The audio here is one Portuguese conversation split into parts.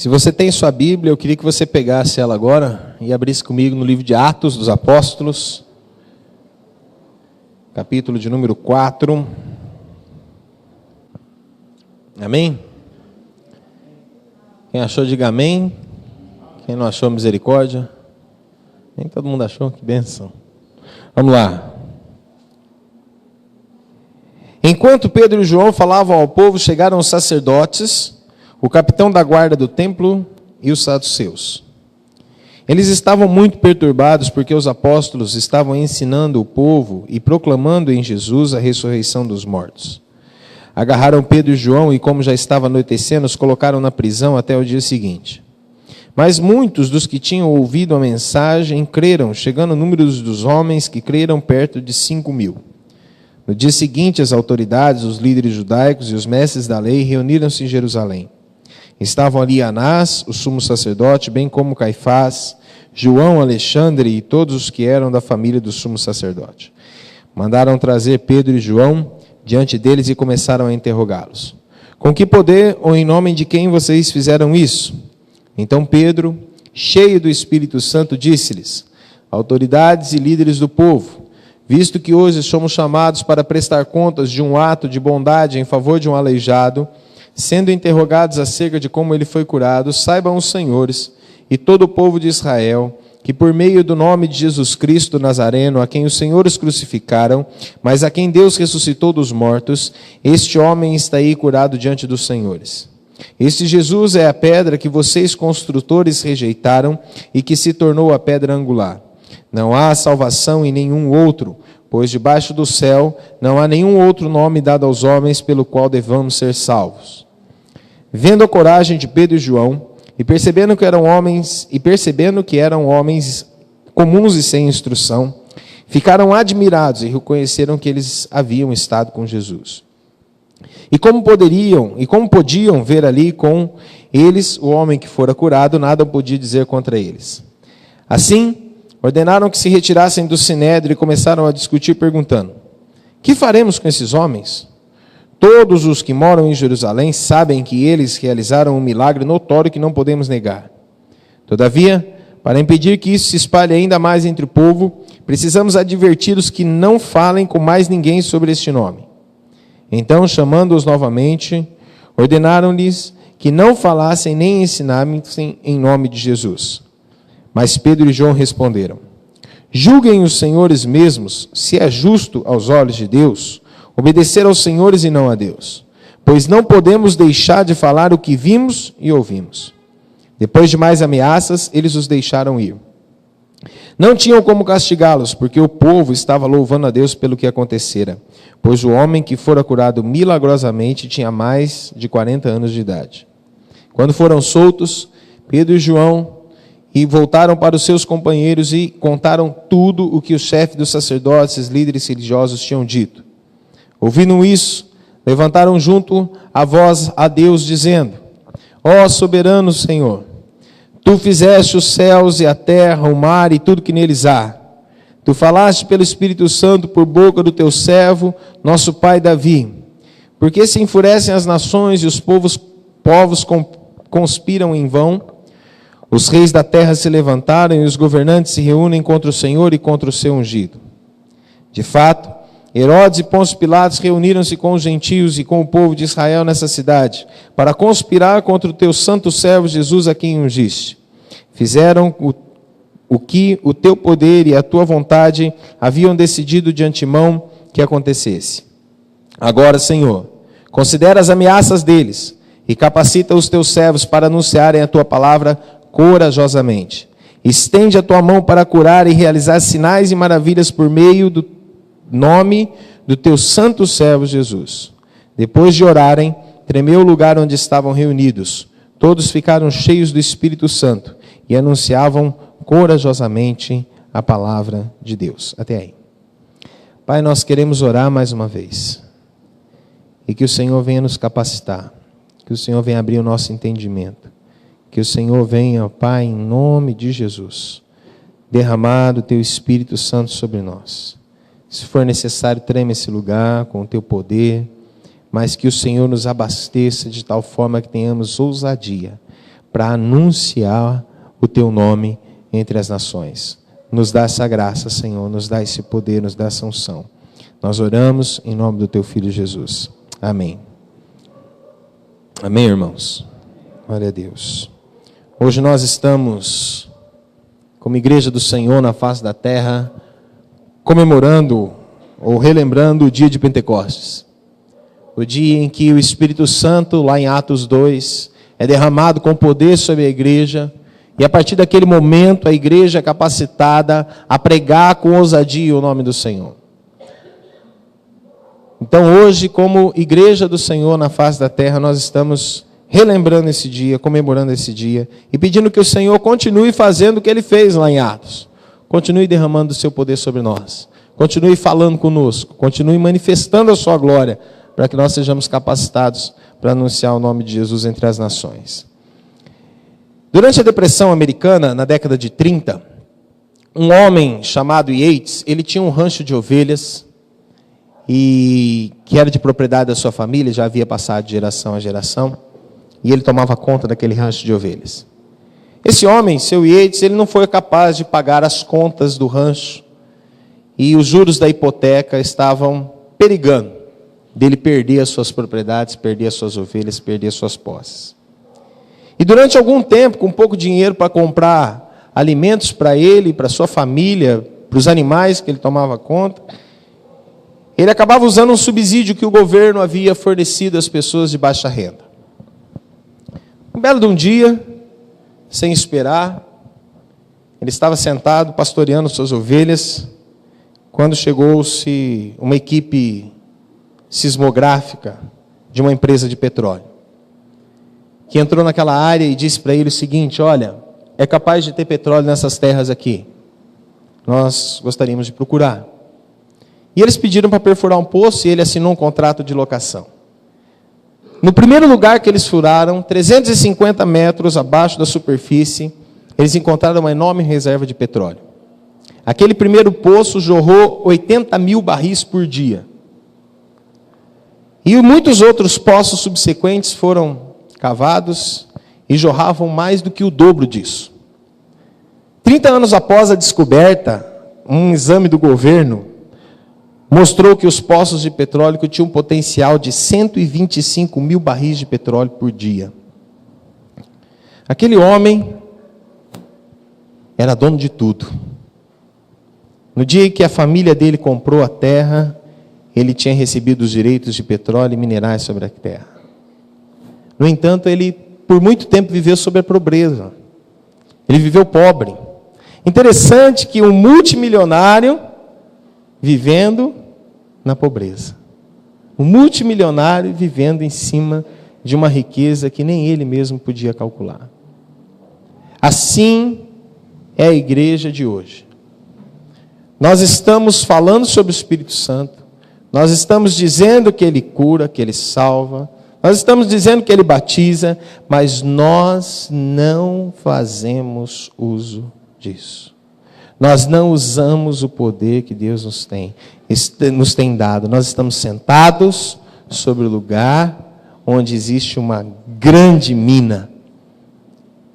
Se você tem sua Bíblia, eu queria que você pegasse ela agora e abrisse comigo no livro de Atos dos Apóstolos, capítulo de número 4. Amém? Quem achou, diga amém. Quem não achou, misericórdia. Nem todo mundo achou, que bênção. Vamos lá. Enquanto Pedro e João falavam ao povo, chegaram os sacerdotes, o capitão da guarda do templo e os saduceus. Eles estavam muito perturbados porque os apóstolos estavam ensinando o povo e proclamando em Jesus a ressurreição dos mortos. Agarraram Pedro e João e, como já estava anoitecendo, os colocaram na prisão até o dia seguinte. Mas muitos dos que tinham ouvido a mensagem creram, chegando o número dos homens que creram perto de 5.000. No dia seguinte, as autoridades, os líderes judaicos e os mestres da lei reuniram-se em Jerusalém. Estavam ali Anás, o sumo sacerdote, bem como Caifás, João, Alexandre e todos os que eram da família do sumo sacerdote. Mandaram trazer Pedro e João diante deles e começaram a interrogá-los. Com que poder ou em nome de quem vocês fizeram isso? Então Pedro, cheio do Espírito Santo, disse-lhes: autoridades e líderes do povo, visto que hoje somos chamados para prestar contas de um ato de bondade em favor de um aleijado, sendo interrogados acerca de como ele foi curado, saibam os senhores e todo o povo de Israel, que por meio do nome de Jesus Cristo Nazareno, a quem os senhores crucificaram, mas a quem Deus ressuscitou dos mortos, este homem está aí curado diante dos senhores. Este Jesus é a pedra que vocês construtores rejeitaram e que se tornou a pedra angular. Não há salvação em nenhum outro, pois debaixo do céu não há nenhum outro nome dado aos homens pelo qual devamos ser salvos. Vendo a coragem de Pedro e João, e percebendo que eram homens comuns e sem instrução, ficaram admirados e reconheceram que eles haviam estado com Jesus. E como podiam ver ali com eles o homem que fora curado, nada podia dizer contra eles. Assim, ordenaram que se retirassem do sinédrio e começaram a discutir, perguntando: que faremos com esses homens? Todos os que moram em Jerusalém sabem que eles realizaram um milagre notório que não podemos negar. Todavia, para impedir que isso se espalhe ainda mais entre o povo, precisamos adverti-los que não falem com mais ninguém sobre este nome. Então, chamando-os novamente, ordenaram-lhes que não falassem nem ensinassem em nome de Jesus. Mas Pedro e João responderam: julguem os senhores mesmos se é justo aos olhos de Deus obedecer aos senhores e não a Deus, pois não podemos deixar de falar o que vimos e ouvimos. Depois de mais ameaças, eles os deixaram ir. Não tinham como castigá-los, porque o povo estava louvando a Deus pelo que acontecera, pois o homem que fora curado milagrosamente tinha mais de 40 anos de idade. Quando foram soltos, Pedro e João voltaram para os seus companheiros e contaram tudo o que os chefes dos sacerdotes e líderes religiosos tinham dito. Ouvindo isso, levantaram junto a voz a Deus, dizendo: ó soberano Senhor, Tu fizeste os céus e a terra, o mar e tudo que neles há. Tu falaste pelo Espírito Santo por boca do Teu servo, nosso pai Davi. Porque se enfurecem as nações e os povos conspiram em vão, os reis da terra se levantaram e os governantes se reúnem contra o Senhor e contra o seu ungido. De fato, Herodes e Pôncio Pilatos reuniram-se com os gentios e com o povo de Israel nessa cidade, para conspirar contra o teu santo servo Jesus, a quem ungiste. Fizeram o que o teu poder e a tua vontade haviam decidido de antemão que acontecesse. Agora, Senhor, considera as ameaças deles e capacita os teus servos para anunciarem a tua palavra corajosamente. Estende a tua mão para curar e realizar sinais e maravilhas por meio do nome do teu santo servo Jesus. Depois de orarem, tremeu o lugar onde estavam reunidos. Todos ficaram cheios do Espírito Santo e anunciavam corajosamente a palavra de Deus. Até aí. Pai, nós queremos orar mais uma vez. E que o Senhor venha nos capacitar. Que o Senhor venha abrir o nosso entendimento. Que o Senhor venha, Pai, em nome de Jesus, derramar o teu Espírito Santo sobre nós. Se for necessário, treme esse lugar com o teu poder, mas que o Senhor nos abasteça de tal forma que tenhamos ousadia para anunciar o teu nome entre as nações. Nos dá essa graça, Senhor, nos dá esse poder, nos dá essa unção. Nós oramos em nome do teu Filho Jesus. Amém. Amém, irmãos? Glória a Deus. Hoje nós estamos, como igreja do Senhor na face da terra, comemorando ou relembrando o dia de Pentecostes. O dia em que o Espírito Santo, lá em Atos 2, é derramado com poder sobre a igreja. E a partir daquele momento, a igreja é capacitada a pregar com ousadia o nome do Senhor. Então hoje, como igreja do Senhor na face da terra, nós estamos relembrando esse dia, comemorando esse dia, e pedindo que o Senhor continue fazendo o que Ele fez lá em Atos. Continue derramando o seu poder sobre nós. Continue falando conosco. Continue manifestando a sua glória, para que nós sejamos capacitados para anunciar o nome de Jesus entre as nações. Durante a Depressão Americana, na década de 30, um homem chamado Yates, ele tinha um rancho de ovelhas, e que era de propriedade da sua família, já havia passado de geração a geração, e ele tomava conta daquele rancho de ovelhas. Esse homem, seu Yates, ele não foi capaz de pagar as contas do rancho, e os juros da hipoteca estavam perigando dele perder as suas propriedades, perder as suas ovelhas, perder as suas posses. E durante algum tempo, com pouco dinheiro para comprar alimentos para ele, para sua família, para os animais que ele tomava conta, ele acabava usando um subsídio que o governo havia fornecido às pessoas de baixa renda. Um belo de um dia, sem esperar, ele estava sentado pastoreando suas ovelhas, quando chegou-se uma equipe sismográfica de uma empresa de petróleo, que entrou naquela área e disse para ele o seguinte: olha, é capaz de ter petróleo nessas terras aqui, nós gostaríamos de procurar. E eles pediram para perfurar um poço e ele assinou um contrato de locação. No primeiro lugar que eles furaram, 350 metros abaixo da superfície, eles encontraram uma enorme reserva de petróleo. Aquele primeiro poço jorrou 80 mil barris por dia. E muitos outros poços subsequentes foram cavados e jorravam mais do que o dobro disso. 30 anos após a descoberta, um exame do governo mostrou que os poços de petróleo tinham um potencial de 125 mil barris de petróleo por dia. Aquele homem era dono de tudo. No dia em que a família dele comprou a terra, ele tinha recebido os direitos de petróleo e minerais sobre a terra. No entanto, ele por muito tempo viveu sob a pobreza. Ele viveu pobre. Interessante que um multimilionário vivendo na pobreza. Um multimilionário vivendo em cima de uma riqueza que nem ele mesmo podia calcular. Assim é a igreja de hoje. Nós estamos falando sobre o Espírito Santo, nós estamos dizendo que Ele cura, que Ele salva, nós estamos dizendo que Ele batiza, mas nós não fazemos uso disso. Nós não usamos o poder que Deus nos tem dado. Nós estamos sentados sobre o lugar onde existe uma grande mina,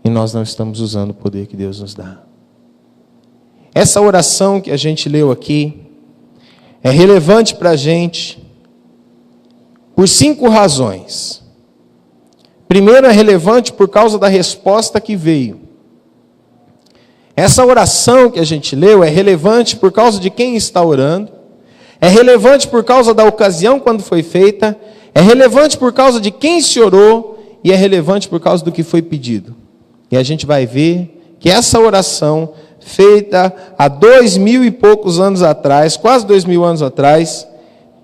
e nós não estamos usando o poder que Deus nos dá. Essa oração que a gente leu aqui é relevante para a gente por 5 razões. Primeiro, é relevante por causa da resposta que veio. Essa oração que a gente leu é relevante por causa de quem está orando, é relevante por causa da ocasião quando foi feita, é relevante por causa de quem se orou e é relevante por causa do que foi pedido. E a gente vai ver que essa oração, feita há 2000 e poucos anos atrás, quase 2000 anos atrás,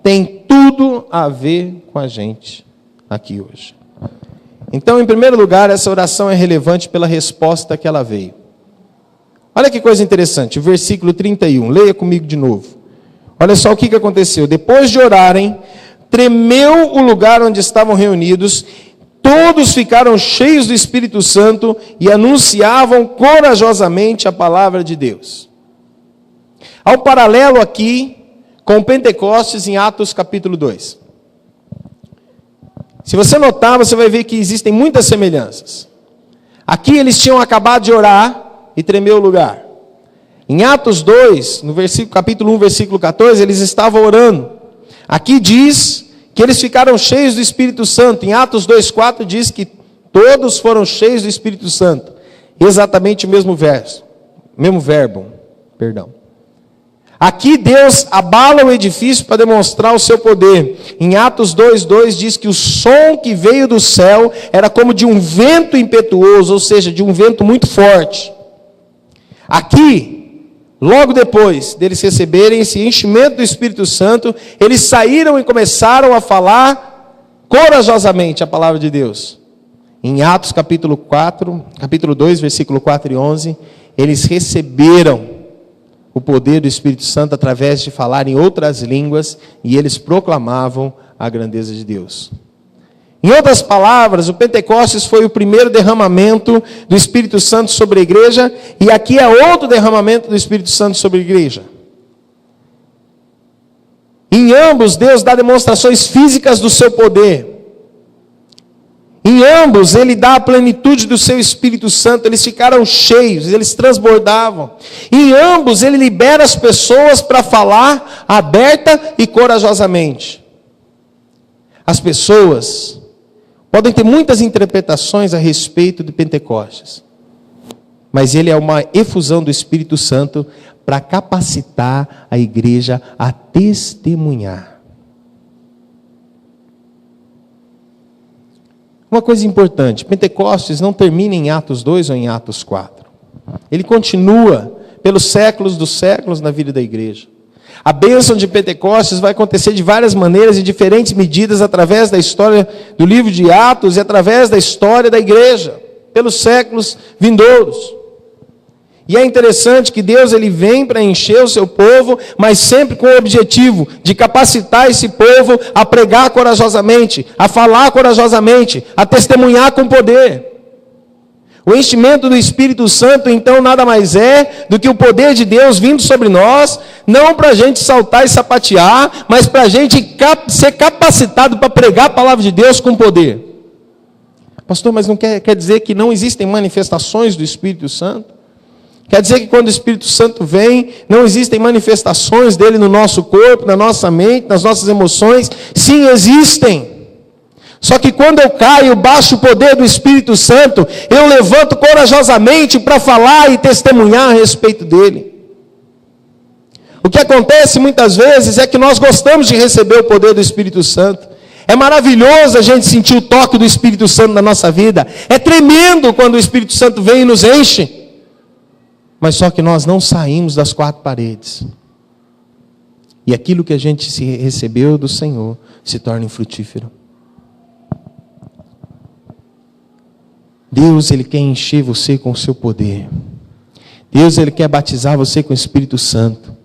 tem tudo a ver com a gente aqui hoje. Então, em primeiro lugar, essa oração é relevante pela resposta que ela veio. Olha que coisa interessante, o versículo 31, leia comigo de novo. Olha só o que aconteceu. Depois de orarem, tremeu o lugar onde estavam reunidos, todos ficaram cheios do Espírito Santo e anunciavam corajosamente a palavra de Deus. Há um paralelo aqui com Pentecostes em Atos capítulo 2. Se você notar, você vai ver que existem muitas semelhanças. Aqui eles tinham acabado de orar e tremeu o lugar. Em Atos 2, no capítulo 1, versículo 14, eles estavam orando. Aqui diz que eles ficaram cheios do Espírito Santo. Em Atos 2,4 diz que todos foram cheios do Espírito Santo. Exatamente o mesmo verbo. Aqui Deus abala o edifício para demonstrar o seu poder. Em Atos 2,2 diz que o som que veio do céu era como de um vento impetuoso, ou seja, de um vento muito forte. Aqui, logo depois deles receberem esse enchimento do Espírito Santo, eles saíram e começaram a falar corajosamente a palavra de Deus. Em Atos capítulo 2, versículo 4 e 11, eles receberam o poder do Espírito Santo através de falar em outras línguas, e eles proclamavam a grandeza de Deus. Em outras palavras, o Pentecostes foi o primeiro derramamento do Espírito Santo sobre a igreja, e aqui é outro derramamento do Espírito Santo sobre a igreja. Em ambos, Deus dá demonstrações físicas do seu poder. Em ambos, Ele dá a plenitude do seu Espírito Santo. Eles ficaram cheios, eles transbordavam. Em ambos, Ele libera as pessoas para falar aberta e corajosamente. As pessoas podem ter muitas interpretações a respeito do Pentecostes, mas ele é uma efusão do Espírito Santo para capacitar a igreja a testemunhar. Uma coisa importante, Pentecostes não termina em Atos 2 ou em Atos 4. Ele continua pelos séculos dos séculos na vida da igreja. A bênção de Pentecostes vai acontecer de várias maneiras e diferentes medidas através da história do livro de Atos e através da história da igreja, pelos séculos vindouros. E é interessante que Deus ele vem para encher o seu povo, mas sempre com o objetivo de capacitar esse povo a pregar corajosamente, a falar corajosamente, a testemunhar com poder. O enchimento do Espírito Santo, então, nada mais é do que o poder de Deus vindo sobre nós, não para a gente saltar e sapatear, mas para a gente ser capacitado para pregar a palavra de Deus com poder. Pastor, mas não quer dizer que não existem manifestações do Espírito Santo? Quer dizer que quando o Espírito Santo vem, não existem manifestações dele no nosso corpo, na nossa mente, nas nossas emoções? Sim, existem. Só que quando eu caio, baixo o poder do Espírito Santo, eu levanto corajosamente para falar e testemunhar a respeito dele. O que acontece muitas vezes é que nós gostamos de receber o poder do Espírito Santo. É maravilhoso a gente sentir o toque do Espírito Santo na nossa vida. É tremendo quando o Espírito Santo vem e nos enche. Mas só que nós não saímos das quatro paredes. E aquilo que a gente recebeu do Senhor se torna infrutífero. Deus, Ele quer encher você com o seu poder. Deus, Ele quer batizar você com o Espírito Santo.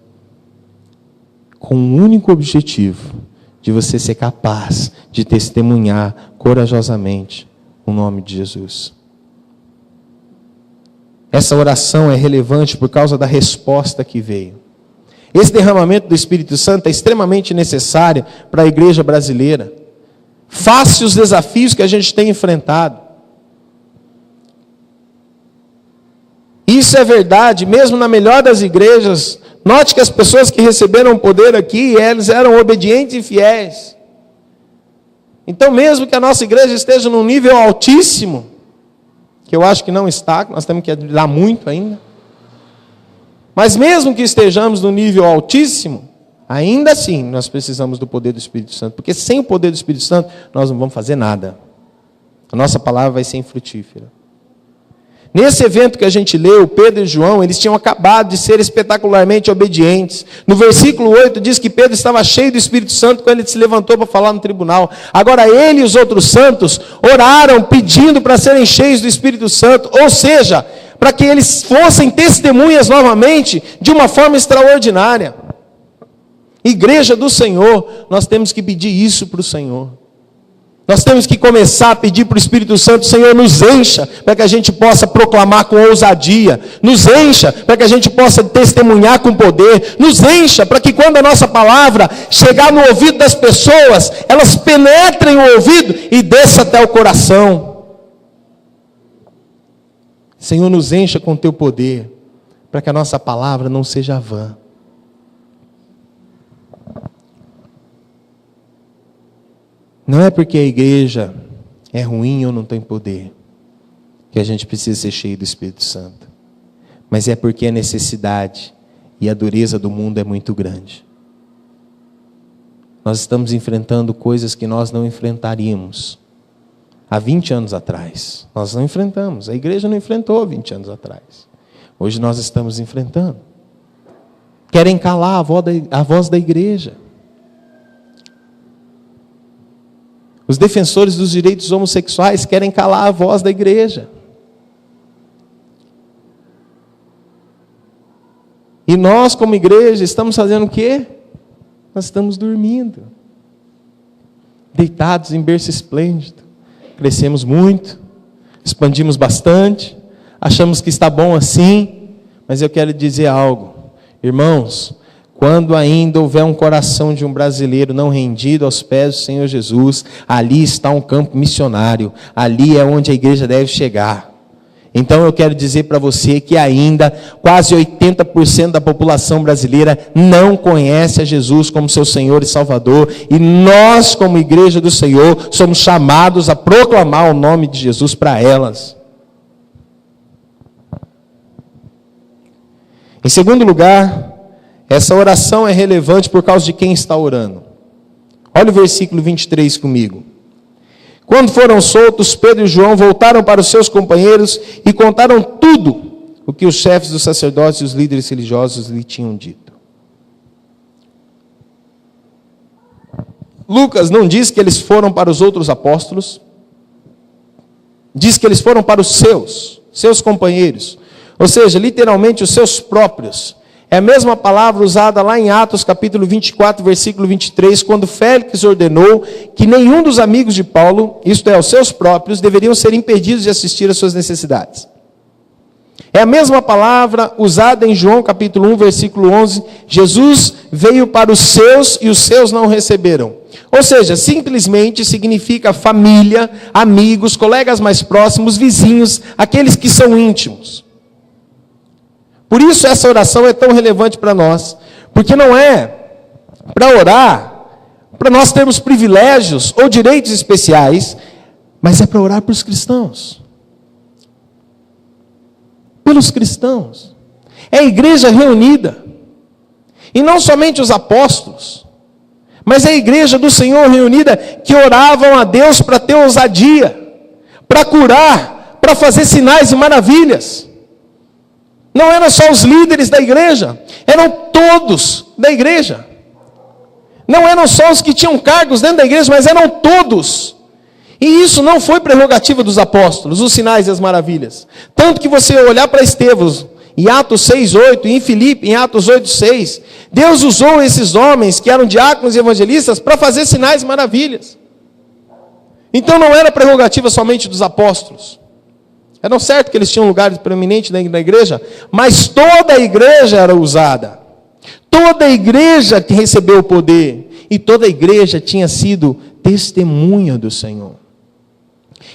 Com o único objetivo de você ser capaz de testemunhar corajosamente o nome de Jesus. Essa oração é relevante por causa da resposta que veio. Esse derramamento do Espírito Santo é extremamente necessário para a igreja brasileira. Face os desafios que a gente tem enfrentado. Isso é verdade, mesmo na melhor das igrejas. Note que as pessoas que receberam o poder aqui, eles eram obedientes e fiéis. Então, mesmo que a nossa igreja esteja num nível altíssimo, que eu acho que não está, nós temos que dar muito ainda. Mas mesmo que estejamos no nível altíssimo, ainda assim nós precisamos do poder do Espírito Santo. Porque sem o poder do Espírito Santo, nós não vamos fazer nada. A nossa palavra vai ser infrutífera. Nesse evento que a gente leu, Pedro e João, eles tinham acabado de ser espetacularmente obedientes. No versículo 8 diz que Pedro estava cheio do Espírito Santo quando ele se levantou para falar no tribunal. Agora ele e os outros santos oraram pedindo para serem cheios do Espírito Santo. Ou seja, para que eles fossem testemunhas novamente de uma forma extraordinária. Igreja do Senhor, nós temos que pedir isso para o Senhor. Nós temos que começar a pedir para o Espírito Santo: Senhor, nos encha, para que a gente possa proclamar com ousadia. Nos encha, para que a gente possa testemunhar com poder. Nos encha, para que quando a nossa palavra chegar no ouvido das pessoas, elas penetrem o ouvido e desça até o coração. Senhor, nos encha com teu poder, para que a nossa palavra não seja vã. Não é porque a igreja é ruim ou não tem poder que a gente precisa ser cheio do Espírito Santo. Mas é porque a necessidade e a dureza do mundo é muito grande. Nós estamos enfrentando coisas que nós não enfrentaríamos há 20 anos atrás. Nós não enfrentamos. A igreja não enfrentou 20 anos atrás. Hoje nós estamos enfrentando. Querem calar a voz da igreja. Os defensores dos direitos homossexuais querem calar a voz da igreja. E nós, como igreja, estamos fazendo o quê? Nós estamos dormindo. Deitados em berço esplêndido. Crescemos muito, expandimos bastante, achamos que está bom assim, mas eu quero dizer algo. Irmãos, quando ainda houver um coração de um brasileiro não rendido aos pés do Senhor Jesus, ali está um campo missionário, ali é onde a igreja deve chegar. Então eu quero dizer para você que ainda quase 80% da população brasileira não conhece a Jesus como seu Senhor e Salvador, e nós, como igreja do Senhor, somos chamados a proclamar o nome de Jesus para elas. Em segundo lugar, essa oração é relevante por causa de quem está orando. Olha o versículo 23 comigo. Quando foram soltos, Pedro e João voltaram para os seus companheiros e contaram tudo o que os chefes dos sacerdotes e os líderes religiosos lhe tinham dito. Lucas não diz que eles foram para os outros apóstolos, diz que eles foram para os seus companheiros, ou seja, literalmente os seus próprios. É a mesma palavra usada lá em Atos capítulo 24, versículo 23, quando Félix ordenou que nenhum dos amigos de Paulo, isto é, os seus próprios, deveriam ser impedidos de assistir às suas necessidades. É a mesma palavra usada em João capítulo 1, versículo 11, Jesus veio para os seus e os seus não o receberam. Ou seja, simplesmente significa família, amigos, colegas mais próximos, vizinhos, aqueles que são íntimos. Por isso essa oração é tão relevante para nós, porque não é para orar, para nós termos privilégios ou direitos especiais, mas é para orar pelos cristãos. Pelos cristãos. É a igreja reunida, e não somente os apóstolos, mas é a igreja do Senhor reunida que oravam a Deus para ter ousadia, para curar, para fazer sinais e maravilhas. Não eram só os líderes da igreja, eram todos da igreja. Não eram só os que tinham cargos dentro da igreja, mas eram todos. E isso não foi prerrogativa dos apóstolos, os sinais e as maravilhas. Tanto que você olhar para Estevão, em Atos 6:8, e em Filipe, em Atos 8:6, Deus usou esses homens que eram diáconos e evangelistas para fazer sinais e maravilhas. Então não era prerrogativa somente dos apóstolos. Era certo que eles tinham lugares proeminentes na igreja, mas toda a igreja era usada. Toda a igreja que recebeu o poder. E toda a igreja tinha sido testemunha do Senhor.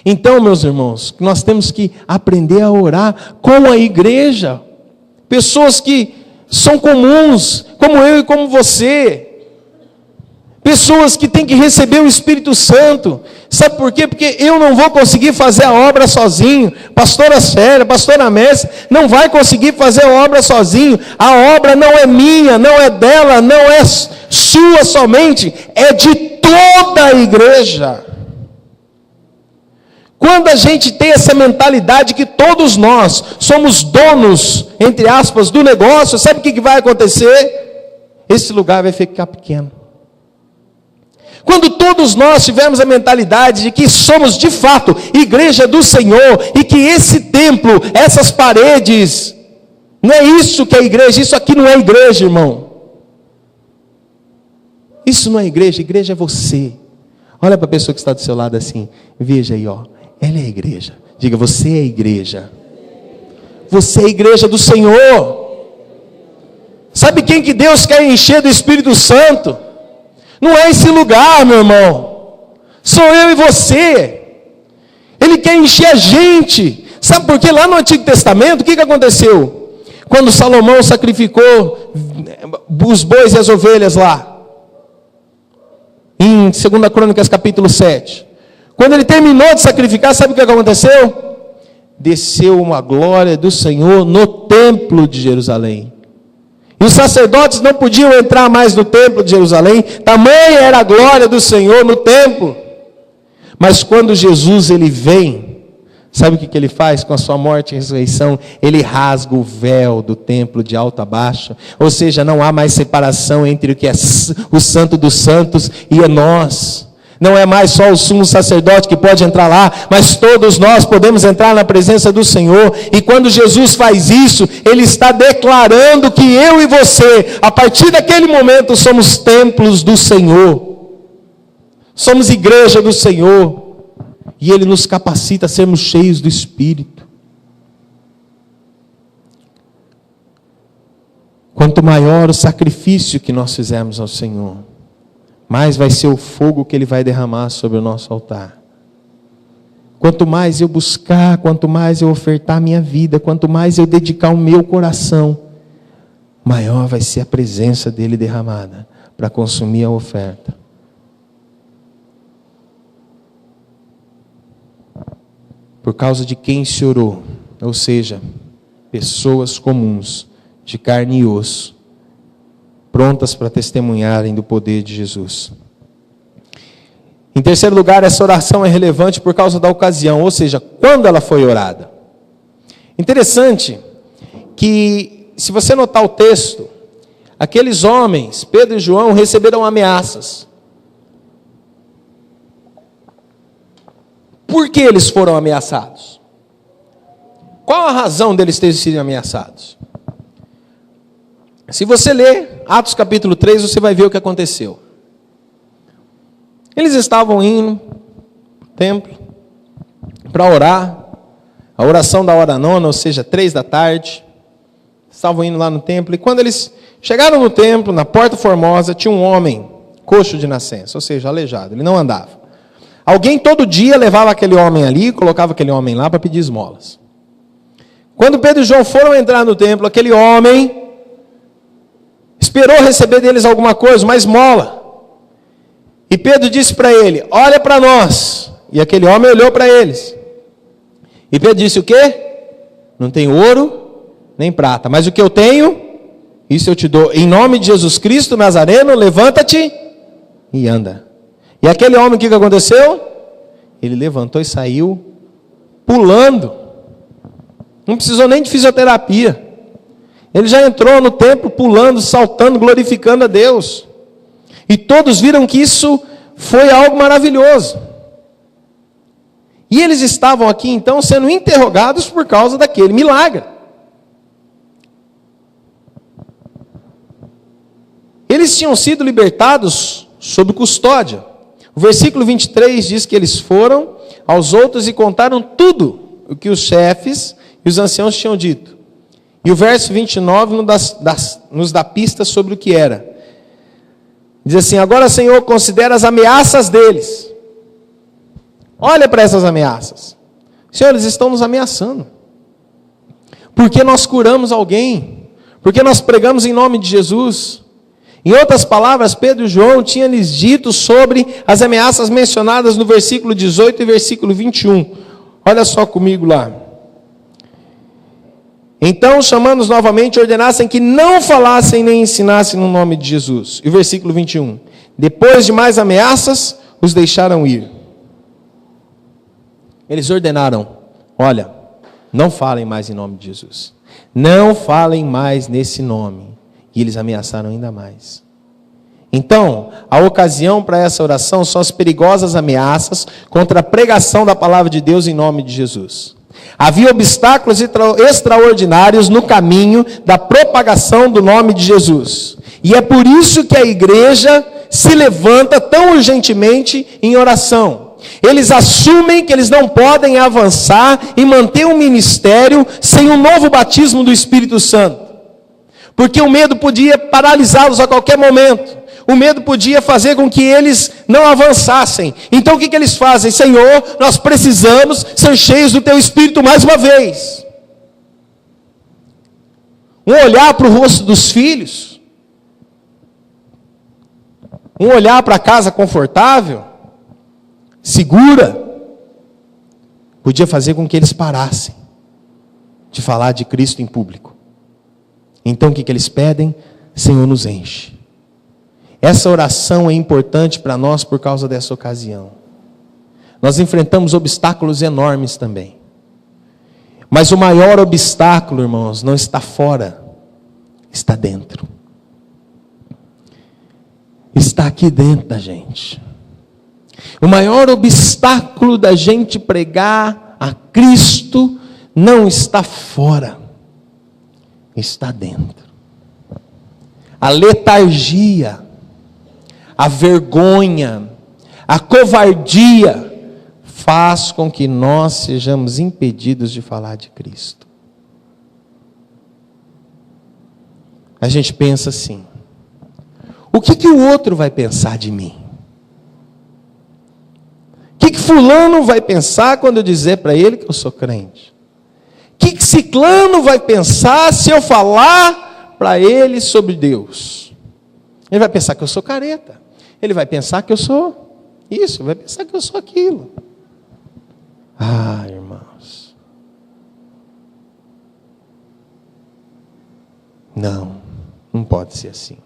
Então, meus irmãos, nós temos que aprender a orar com a igreja. Pessoas que são comuns, como eu e como você. Pessoas que têm que receber o Espírito Santo. Sabe por quê? Porque eu não vou conseguir fazer a obra sozinho. Pastora Célia, pastora Messi, não vai conseguir fazer a obra sozinho. A obra não é minha, não é dela, não é sua somente. É de toda a igreja. Quando a gente tem essa mentalidade que todos nós somos donos, entre aspas, do negócio, sabe o que vai acontecer? Esse lugar vai ficar pequeno. Quando todos nós tivermos a mentalidade de que somos de fato igreja do Senhor, e que esse templo, essas paredes, não é isso que é igreja, isso aqui não é igreja, irmão. Isso não é igreja, igreja é você. Olha para a pessoa que está do seu lado assim, veja aí, ó, ela é a igreja. Diga, você é a igreja. Você é a igreja do Senhor. Sabe quem que Deus quer encher do Espírito Santo? Não é esse lugar, meu irmão. Sou eu e você. Ele quer encher a gente. Sabe por quê? Lá no Antigo Testamento, o que aconteceu? Quando Salomão sacrificou os bois e as ovelhas lá, em 2 Crônicas capítulo 7. Quando ele terminou de sacrificar, sabe o que aconteceu? Desceu uma glória do Senhor no templo de Jerusalém. E os sacerdotes não podiam entrar mais no templo de Jerusalém, tamanha era a glória do Senhor no templo. Mas quando Jesus ele vem, sabe o que ele faz com a sua morte e ressurreição? Ele rasga o véu do templo de alto a baixo. Ou seja, não há mais separação entre o que é o santo dos santos e nós. Não é mais só o sumo sacerdote que pode entrar lá, mas todos nós podemos entrar na presença do Senhor. E quando Jesus faz isso, Ele está declarando que eu e você, a partir daquele momento, somos templos do Senhor. Somos igreja do Senhor. E Ele nos capacita a sermos cheios do Espírito. Quanto maior o sacrifício que nós fizermos ao Senhor, mais vai ser o fogo que Ele vai derramar sobre o nosso altar. Quanto mais eu buscar, quanto mais eu ofertar a minha vida, quanto mais eu dedicar o meu coração, maior vai ser a presença dEle derramada para consumir a oferta. Por causa de quem se orou, ou seja, pessoas comuns, de carne e osso, prontas para testemunharem do poder de Jesus. Em terceiro lugar, essa oração é relevante por causa da ocasião, ou seja, quando ela foi orada. Interessante que, se você notar o texto, aqueles homens, Pedro e João, receberam ameaças. Por que eles foram ameaçados? Qual a razão deles terem sido ameaçados? Se você ler Atos capítulo 3, você vai ver o que aconteceu. Eles estavam indo para o templo para orar, a oração da hora nona, ou seja, 3 da tarde. Estavam indo lá no templo, e quando eles chegaram no templo, na porta formosa, tinha um homem coxo de nascença, ou seja, aleijado, ele não andava. Alguém todo dia levava aquele homem ali, colocava aquele homem lá para pedir esmolas. Quando Pedro e João foram entrar no templo, aquele homem esperou receber deles alguma coisa, uma esmola. E Pedro disse para ele: olha para nós. E aquele homem olhou para eles. E Pedro disse: o quê? Não tenho ouro nem prata, mas o que eu tenho, isso eu te dou. Em nome de Jesus Cristo Nazareno, levanta-te e anda. E aquele homem, o que aconteceu? Ele levantou e saiu pulando. Não precisou nem de fisioterapia. Ele já entrou no templo pulando, saltando, glorificando a Deus. E todos viram que isso foi algo maravilhoso. E eles estavam aqui então sendo interrogados por causa daquele milagre. Eles tinham sido libertados sob custódia. O versículo 23 diz que eles foram aos outros e contaram tudo o que os chefes e os anciãos tinham dito. E o verso 29 nos dá pistas sobre o que era. Diz assim: agora, Senhor, considera as ameaças deles. Olha para essas ameaças. Senhor, eles estão nos ameaçando. Porque nós curamos alguém. Porque nós pregamos em nome de Jesus. Em outras palavras, Pedro e João tinham lhes dito sobre as ameaças mencionadas no versículo 18 e versículo 21. Olha só comigo lá. Então, chamando-os novamente, ordenassem que não falassem nem ensinassem no nome de Jesus. E o versículo 21. Depois de mais ameaças, os deixaram ir. Eles ordenaram: olha, não falem mais em nome de Jesus. Não falem mais nesse nome. E eles ameaçaram ainda mais. Então, a ocasião para essa oração são as perigosas ameaças contra a pregação da palavra de Deus em nome de Jesus. Havia obstáculos extraordinários no caminho da propagação do nome de Jesus. E é por isso que a igreja se levanta tão urgentemente em oração. Eles assumem que eles não podem avançar e manter um ministério sem um novo batismo do Espírito Santo. Porque o medo podia paralisá-los a qualquer momento. O medo podia fazer com que eles não avançassem. Então o que eles fazem? Senhor, nós precisamos ser cheios do Teu Espírito mais uma vez. Um olhar para o rosto dos filhos. Um olhar para a casa confortável, segura, podia fazer com que eles parassem de falar de Cristo em público. Então o que eles pedem? Senhor, nos enche. Essa oração é importante para nós por causa dessa ocasião. Nós enfrentamos obstáculos enormes também. Mas o maior obstáculo, irmãos, não está fora, está dentro. Está aqui dentro da gente. O maior obstáculo da gente pregar a Cristo não está fora, está dentro. A letargia, a vergonha, a covardia faz com que nós sejamos impedidos de falar de Cristo. A gente pensa assim: o que o outro vai pensar de mim? O que fulano vai pensar quando eu dizer para ele que eu sou crente? O que ciclano vai pensar se eu falar para ele sobre Deus? Ele vai pensar que eu sou careta. Ele vai pensar que eu sou isso, vai pensar que eu sou aquilo. Ah, irmãos. Não pode ser assim.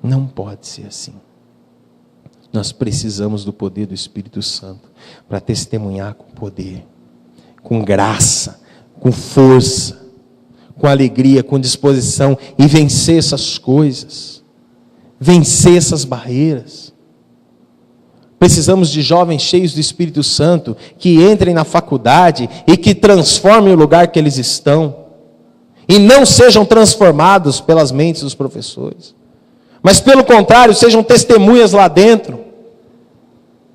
Não pode ser assim. Nós precisamos do poder do Espírito Santo para testemunhar com poder, com graça, com força, com alegria, com disposição e vencer essas coisas, vencer essas barreiras. Precisamos de jovens cheios do Espírito Santo que entrem na faculdade e que transformem o lugar que eles estão e não sejam transformados pelas mentes dos professores, mas pelo contrário, sejam testemunhas lá dentro,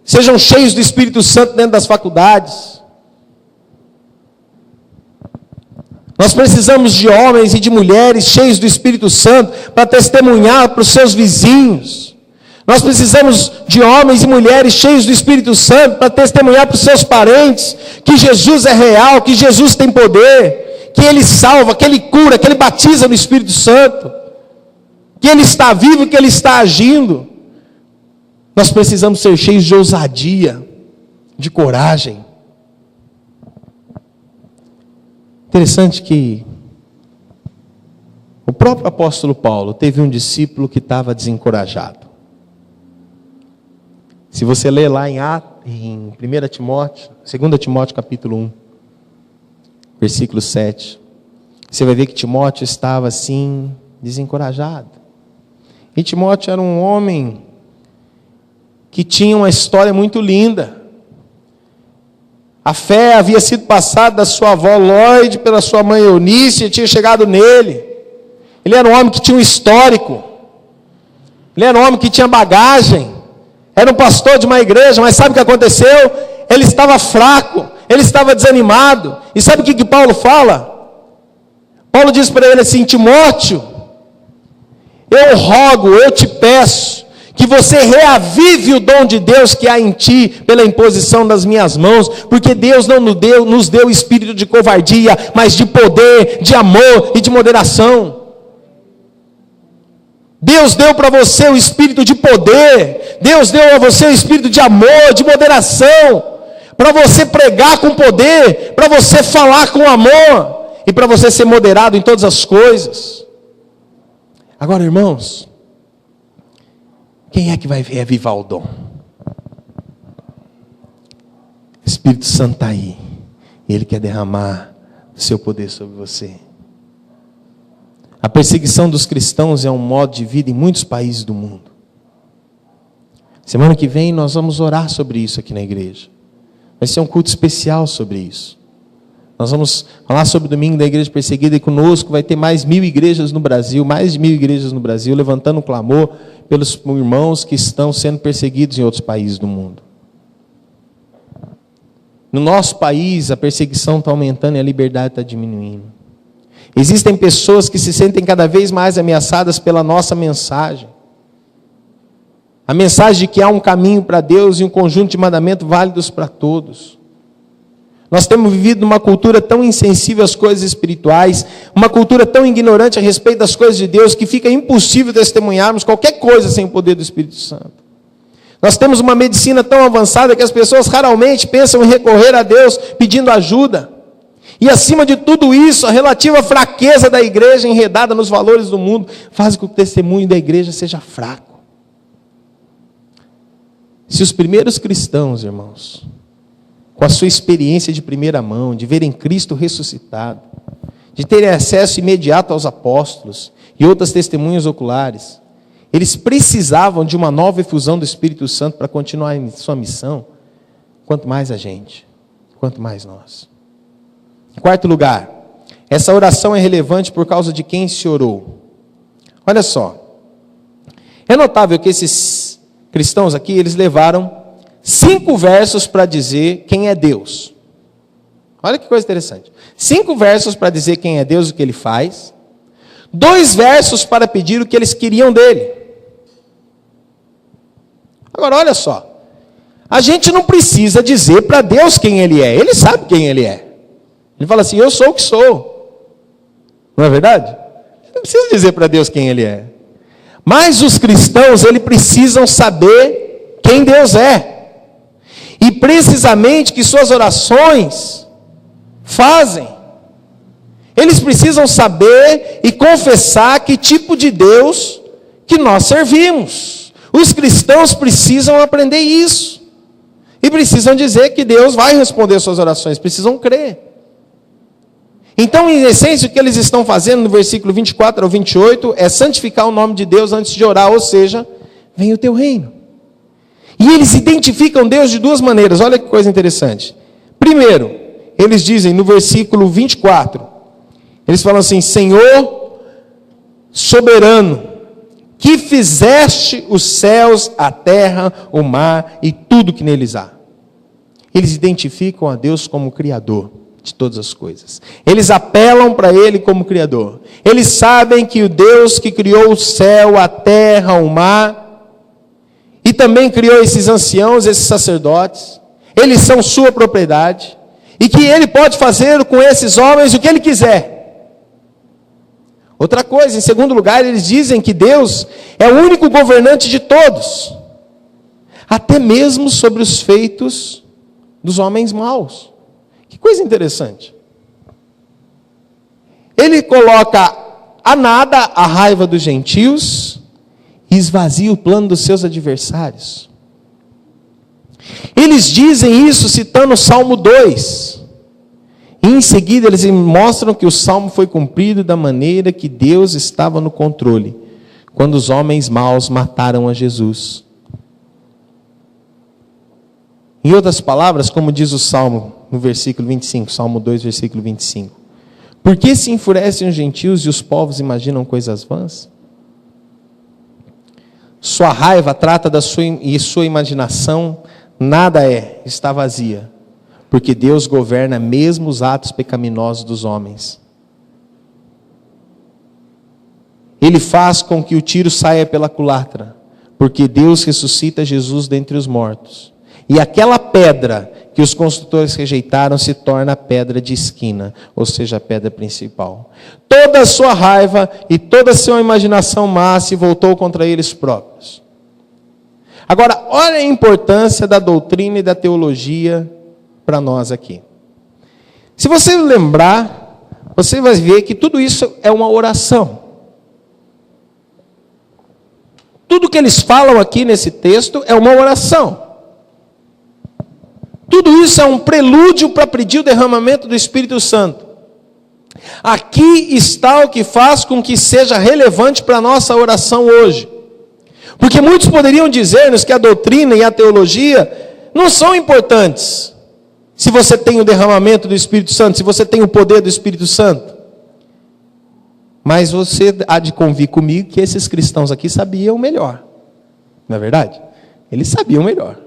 sejam cheios do Espírito Santo dentro das faculdades. Nós precisamos de homens e de mulheres cheios do Espírito Santo para testemunhar para os seus vizinhos. Nós precisamos de homens e mulheres cheios do Espírito Santo para testemunhar para os seus parentes que Jesus é real, que Jesus tem poder, que Ele salva, que Ele cura, que Ele batiza no Espírito Santo, que Ele está vivo, que Ele está agindo. Nós precisamos ser cheios de ousadia, de coragem. Interessante que o próprio apóstolo Paulo teve um discípulo que estava desencorajado. Se você ler lá em 1 Timóteo, 2 Timóteo capítulo 1, versículo 7, você vai ver que Timóteo estava assim, desencorajado. E Timóteo era um homem que tinha uma história muito linda. A fé havia sido passada da sua avó Lloyd pela sua mãe Eunice, e tinha chegado nele. Ele era um homem que tinha um histórico. Ele era um homem que tinha bagagem. Era um pastor de uma igreja, mas sabe o que aconteceu? Ele estava fraco, ele estava desanimado. E sabe o que Paulo fala? Paulo diz para ele assim: Timóteo, eu rogo, eu te peço, que você reavive o dom de Deus que há em ti, pela imposição das minhas mãos, porque Deus não nos deu espírito de covardia, mas de poder, de amor e de moderação. Deus deu para você o espírito de poder, Deus deu a você o espírito de amor, de moderação, para você pregar com poder, para você falar com amor, e para você ser moderado em todas as coisas. Agora, irmãos, quem é que vai reavivar o dom? O Espírito Santo está aí, e Ele quer derramar o seu poder sobre você. A perseguição dos cristãos é um modo de vida em muitos países do mundo. Semana que vem nós vamos orar sobre isso aqui na igreja. Vai ser um culto especial sobre isso. Nós vamos falar sobre o domingo da igreja perseguida, e conosco vai ter mais 1.000 igrejas no Brasil, mais de 1.000 igrejas no Brasil, levantando um clamor pelos irmãos que estão sendo perseguidos em outros países do mundo. No nosso país, a perseguição está aumentando e a liberdade está diminuindo. Existem pessoas que se sentem cada vez mais ameaçadas pela nossa mensagem. A mensagem de que há um caminho para Deus e um conjunto de mandamentos válidos para todos. Nós temos vivido numa cultura tão insensível às coisas espirituais, uma cultura tão ignorante a respeito das coisas de Deus, que fica impossível testemunharmos qualquer coisa sem o poder do Espírito Santo. Nós temos uma medicina tão avançada que as pessoas raramente pensam em recorrer a Deus pedindo ajuda. E acima de tudo isso, a relativa fraqueza da igreja enredada nos valores do mundo faz com que o testemunho da igreja seja fraco. Se os primeiros cristãos, irmãos, com a sua experiência de primeira mão, de verem Cristo ressuscitado, de terem acesso imediato aos apóstolos e outras testemunhas oculares, eles precisavam de uma nova efusão do Espírito Santo para continuar em sua missão, quanto mais a gente, quanto mais nós. Em quarto lugar, essa oração é relevante por causa de quem se orou. Olha só, é notável que esses cristãos aqui, eles levaram 5 versos para dizer quem é Deus. Olha que coisa interessante. 5 versos para dizer quem é Deus e o que Ele faz. 2 versos para pedir o que eles queriam dele. Agora, olha só. A gente não precisa dizer para Deus quem Ele é. Ele sabe quem Ele é. Ele fala assim, eu sou o que sou. Não é verdade? Não precisa dizer para Deus quem Ele é. Mas os cristãos, eles precisam saber quem Deus é. E precisamente que suas orações fazem. Eles precisam saber e confessar que tipo de Deus que nós servimos. Os cristãos precisam aprender isso. E precisam dizer que Deus vai responder suas orações. Precisam crer. Então, em essência, o que eles estão fazendo no versículo 24 ao 28 é santificar o nome de Deus antes de orar. Ou seja, venha o teu reino. E eles identificam Deus de 2 maneiras. Olha que coisa interessante. Primeiro, eles dizem no versículo 24, eles falam assim, Senhor soberano, que fizeste os céus, a terra, o mar e tudo que neles há. Eles identificam a Deus como Criador de todas as coisas. Eles apelam para Ele como Criador. Eles sabem que o Deus que criou o céu, a terra, o mar, e também criou esses anciãos, esses sacerdotes, eles são sua propriedade, e que Ele pode fazer com esses homens o que Ele quiser. Outra coisa, em segundo lugar, eles dizem que Deus é o único governante de todos, até mesmo sobre os feitos dos homens maus. Que coisa interessante. Ele coloca a nada a raiva dos gentios e esvazia o plano dos seus adversários. Eles dizem isso citando o Salmo 2. E em seguida eles mostram que o Salmo foi cumprido da maneira que Deus estava no controle, quando os homens maus mataram a Jesus. Em outras palavras, como diz o Salmo no versículo 25, Salmo 2, versículo 25. Por que se enfurecem os gentios e os povos imaginam coisas vãs? Sua raiva trata e sua imaginação nada está vazia, porque Deus governa mesmo os atos pecaminosos dos homens. Ele faz com que o tiro saia pela culatra, porque Deus ressuscita Jesus dentre os mortos. E aquela pedra que os construtores rejeitaram se torna a pedra de esquina, ou seja, a pedra principal. Toda a sua raiva e toda a sua imaginação má se voltou contra eles próprios. Agora, olha a importância da doutrina e da teologia para nós aqui. Se você lembrar, você vai ver que tudo isso é uma oração. Tudo que eles falam aqui nesse texto é uma oração. Tudo isso é um prelúdio para pedir o derramamento do Espírito Santo. Aqui está o que faz com que seja relevante para a nossa oração hoje. Porque muitos poderiam dizer-nos que a doutrina e a teologia não são importantes. Se você tem o derramamento do Espírito Santo, se você tem o poder do Espírito Santo. Mas você há de convir comigo que esses cristãos aqui sabiam melhor. Não é verdade? Eles sabiam melhor.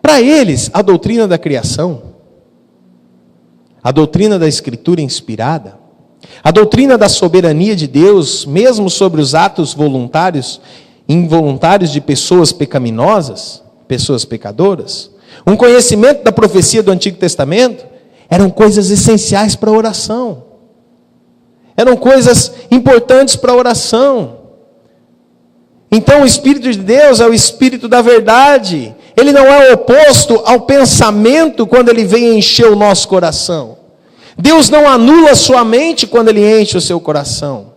Para eles, a doutrina da criação, a doutrina da Escritura inspirada, a doutrina da soberania de Deus, mesmo sobre os atos voluntários, involuntários de pessoas pecaminosas, pessoas pecadoras, um conhecimento da profecia do Antigo Testamento, eram coisas essenciais para a oração. Eram coisas importantes para a oração. Então o Espírito de Deus é o Espírito da verdade. Ele não é oposto ao pensamento quando ele vem encher o nosso coração. Deus não anula a sua mente quando ele enche o seu coração.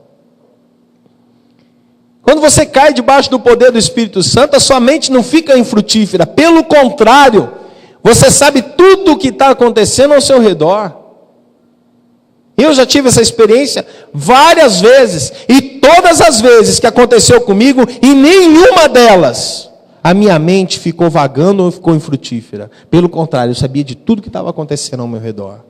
Quando você cai debaixo do poder do Espírito Santo, a sua mente não fica infrutífera. Pelo contrário, você sabe tudo o que está acontecendo ao seu redor. Eu já tive essa experiência várias vezes. E todas as vezes que aconteceu comigo, em nenhuma delas, a minha mente ficou vagando ou ficou infrutífera. Pelo contrário, eu sabia de tudo que estava acontecendo ao meu redor.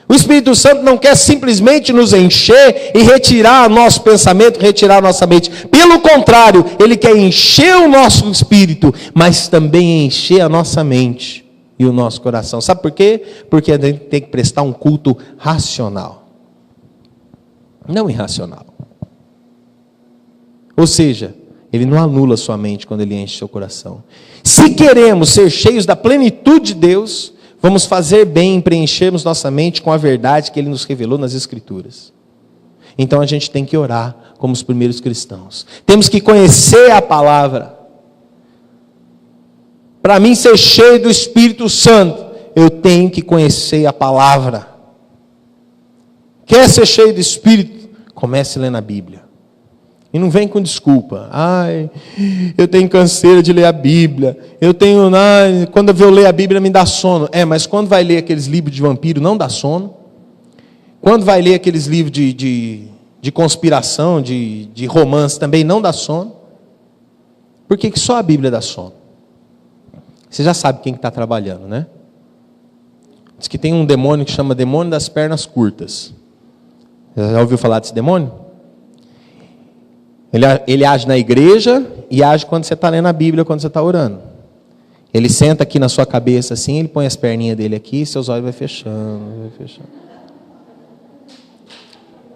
O Espírito Santo não quer simplesmente nos encher e retirar nosso pensamento, retirar nossa mente. Pelo contrário, Ele quer encher o nosso espírito, mas também encher a nossa mente e o nosso coração. Sabe por quê? Porque a gente tem que prestar um culto racional, não irracional. Ou seja, Ele não anula a sua mente quando Ele enche seu coração. Se queremos ser cheios da plenitude de Deus, vamos fazer bem em preenchermos nossa mente com a verdade que Ele nos revelou nas Escrituras. Então a gente tem que orar como os primeiros cristãos. Temos que conhecer a palavra. Para mim ser cheio do Espírito Santo, eu tenho que conhecer a palavra. Quer ser cheio do Espírito? Comece lendo a Bíblia. E não vem com desculpa. Ai, eu tenho canseira de ler a Bíblia. Quando eu ler a Bíblia me dá sono. Mas quando vai ler aqueles livros de vampiro, não dá sono. Quando vai ler aqueles livros de conspiração, de romance, também não dá sono. Por que só a Bíblia dá sono? Você já sabe quem está trabalhando, né? Diz que tem um demônio que chama demônio das pernas curtas. Já ouviu falar desse demônio? Ele age na igreja e age quando você está lendo a Bíblia, quando você está orando. Ele senta aqui na sua cabeça assim, ele põe as perninhas dele aqui e seus olhos vai fechando.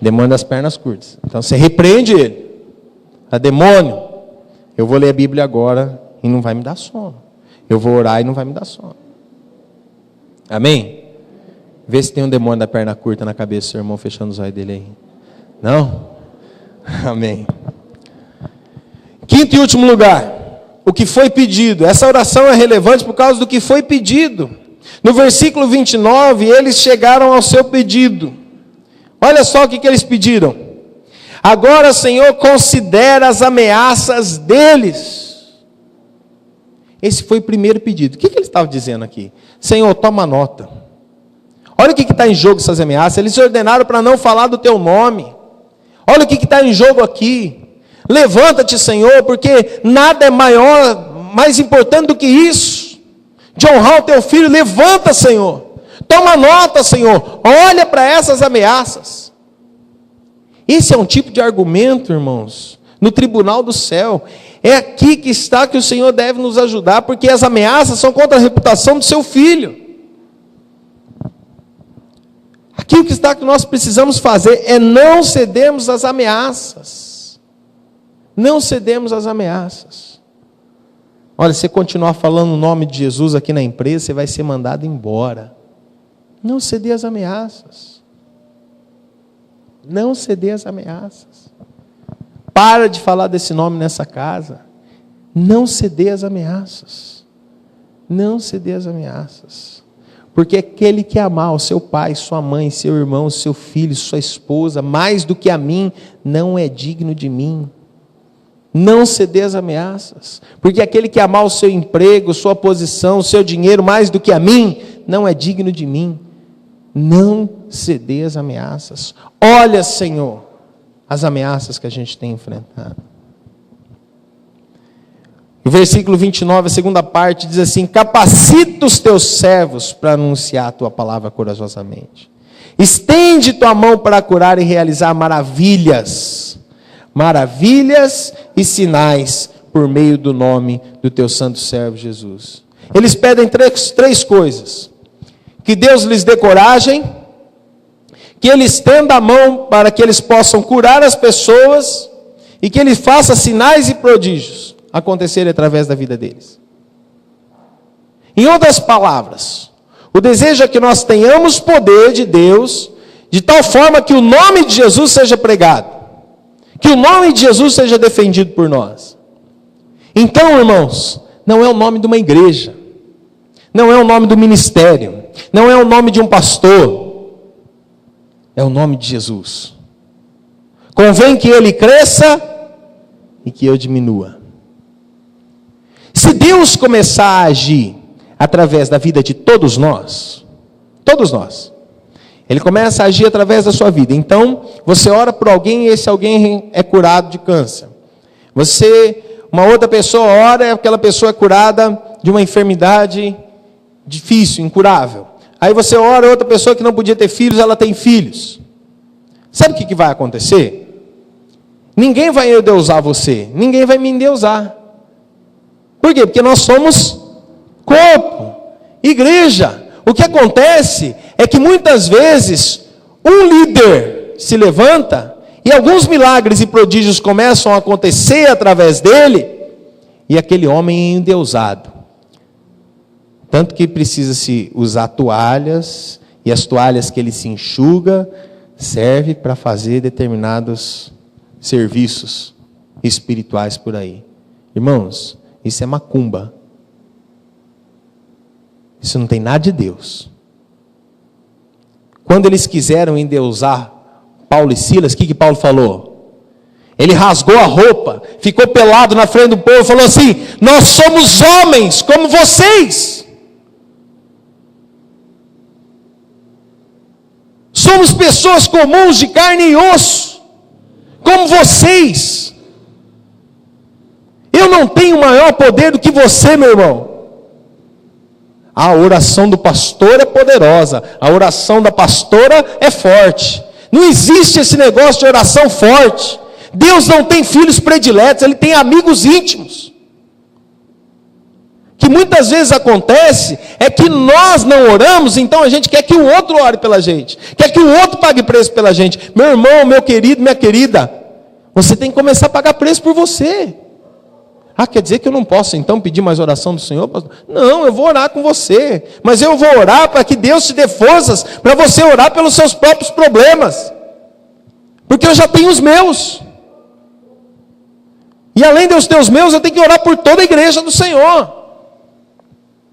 Demônio das pernas curtas. Então você repreende ele. Demônio, eu vou ler a Bíblia agora e não vai me dar sono. Eu vou orar e não vai me dar sono. Amém? Vê se tem um demônio da perna curta na cabeça do seu irmão fechando os olhos dele aí. Não? Amém. Quinto e último lugar, o que foi pedido. Essa oração é relevante por causa do que foi pedido. No versículo 29, eles chegaram ao seu pedido. Olha só o que eles pediram. Agora, Senhor, considera as ameaças deles. Esse foi o primeiro pedido. O que eles estavam dizendo aqui? Senhor, toma nota. Olha o que está em jogo essas ameaças. Eles ordenaram para não falar do teu nome. Olha o que está em jogo aqui. Levanta-te, Senhor, porque nada é mais importante do que isso. De honrar o teu filho, levanta, Senhor. Toma nota, Senhor. Olha para essas ameaças. Esse é um tipo de argumento, irmãos, no tribunal do céu. É aqui que está que o Senhor deve nos ajudar, porque as ameaças são contra a reputação do seu filho. Aqui o que está que nós precisamos fazer é não cedermos às ameaças. Não cedemos às ameaças. Olha, se você continuar falando o nome de Jesus aqui na empresa, você vai ser mandado embora. Não ceder às ameaças. Não ceder às ameaças. Para de falar desse nome nessa casa. Não ceder às ameaças. Não ceder às ameaças. Porque aquele que amar o seu pai, sua mãe, seu irmão, seu filho, sua esposa, mais do que a mim, não é digno de mim. Não ceder às ameaças. Porque aquele que amar o seu emprego, sua posição, o seu dinheiro, mais do que a mim, não é digno de mim. Não ceder às ameaças. Olha, Senhor, as ameaças que a gente tem enfrentado. O versículo 29, a segunda parte, diz assim: capacita os teus servos para anunciar a tua palavra corajosamente. Estende tua mão para curar e realizar maravilhas e sinais por meio do nome do teu santo servo Jesus. Eles pedem três coisas: que Deus lhes dê coragem, que Ele estenda a mão para que eles possam curar as pessoas e que Ele faça sinais e prodígios acontecerem através da vida deles. Em outras palavras, o desejo é que nós tenhamos poder de Deus, de tal forma que o nome de Jesus seja pregado, que o nome de Jesus seja defendido por nós. Então, irmãos, não é o nome de uma igreja, não é o nome do ministério, não é o nome de um pastor, é o nome de Jesus. Convém que Ele cresça e que eu diminua. Se Deus começar a agir através da vida de todos nós, Ele começa a agir através da sua vida. Então, você ora por alguém e esse alguém é curado de câncer. Uma outra pessoa ora e aquela pessoa é curada de uma enfermidade difícil, incurável. Aí você ora, outra pessoa que não podia ter filhos, ela tem filhos. Sabe o que vai acontecer? Ninguém vai endeusar você, ninguém vai me endeusar. Por quê? Porque nós somos corpo, igreja. O que acontece é que muitas vezes um líder se levanta e alguns milagres e prodígios começam a acontecer através dele, e aquele homem é endeusado. Tanto que precisa-se usar toalhas, e as toalhas que ele se enxuga servem para fazer determinados serviços espirituais por aí. Irmãos, isso é macumba. Isso não tem nada de Deus. Quando eles quiseram endeusar Paulo e Silas, o que Paulo falou? Ele rasgou a roupa, ficou pelado na frente do povo e falou assim: nós somos homens como vocês. Somos pessoas comuns de carne e osso, como vocês. Eu não tenho maior poder do que você, meu irmão. A oração do pastor é poderosa, a oração da pastora é forte. Não existe esse negócio de oração forte. Deus não tem filhos prediletos, Ele tem amigos íntimos. O que muitas vezes acontece é que nós não oramos, então a gente quer que o outro ore pela gente, quer que o outro pague preço pela gente. Meu irmão, meu querido, minha querida, você tem que começar a pagar preço por você. Ah, quer dizer que eu não posso então pedir mais oração do Senhor? Não, eu vou orar com você, mas eu vou orar para que Deus te dê forças para você orar pelos seus próprios problemas, porque eu já tenho os meus, e além dos teus meus, eu tenho que orar por toda a igreja do Senhor.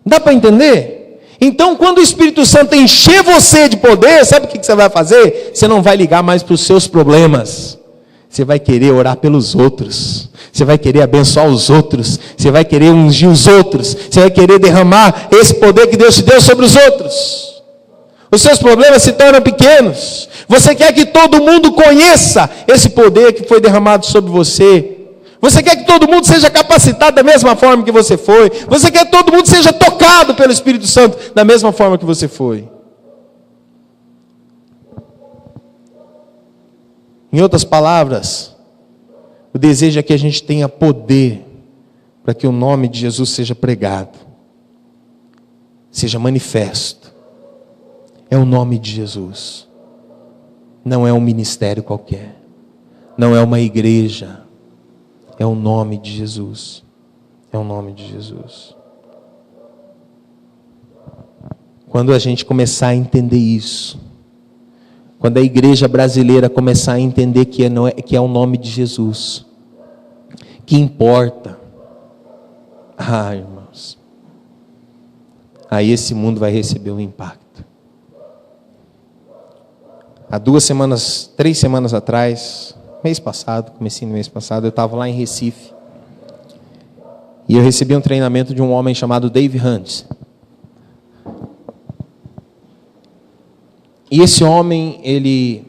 Dá para entender? Então, quando o Espírito Santo encher você de poder, sabe o que você vai fazer? Você não vai ligar mais para os seus problemas, você vai querer orar pelos outros, você vai querer abençoar os outros, você vai querer ungir os outros, você vai querer derramar esse poder que Deus te deu sobre os outros. Os seus problemas se tornam pequenos. Você quer que todo mundo conheça esse poder que foi derramado sobre você. Você quer que todo mundo seja capacitado da mesma forma que você foi. Você quer que todo mundo seja tocado pelo Espírito Santo da mesma forma que você foi. Em outras palavras, o desejo é que a gente tenha poder para que o nome de Jesus seja pregado, seja manifesto. É o nome de Jesus. Não é um ministério qualquer. Não é uma igreja. É o nome de Jesus. É o nome de Jesus. Quando a gente começar a entender isso, quando a igreja brasileira começar a entender que é o nome de Jesus que importa, irmãos, aí esse mundo vai receber um impacto. Há 3 semanas atrás, comecinho do mês passado, eu estava lá em Recife. E eu recebi um treinamento de um homem chamado Dave Hunt. E esse homem, ele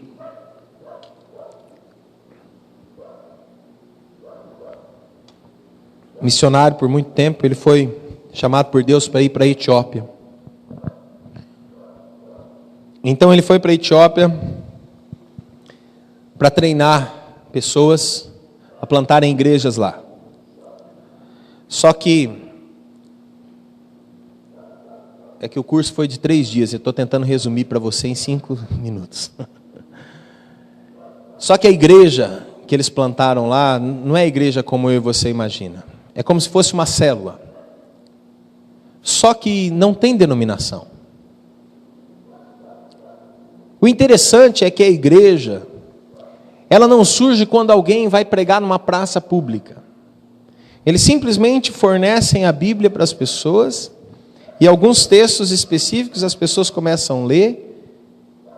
missionário por muito tempo, ele foi chamado por Deus para ir para a Etiópia. Então ele foi para a Etiópia para treinar pessoas a plantarem igrejas lá. Só que o curso foi de 3 dias, eu estou tentando resumir para você em 5 minutos. Só que a igreja que eles plantaram lá não é a igreja como eu e você imagina. É como se fosse uma célula. Só que não tem denominação. O interessante é que a igreja, ela não surge quando alguém vai pregar numa praça pública. Eles simplesmente fornecem a Bíblia para as pessoas, e alguns textos específicos as pessoas começam a ler,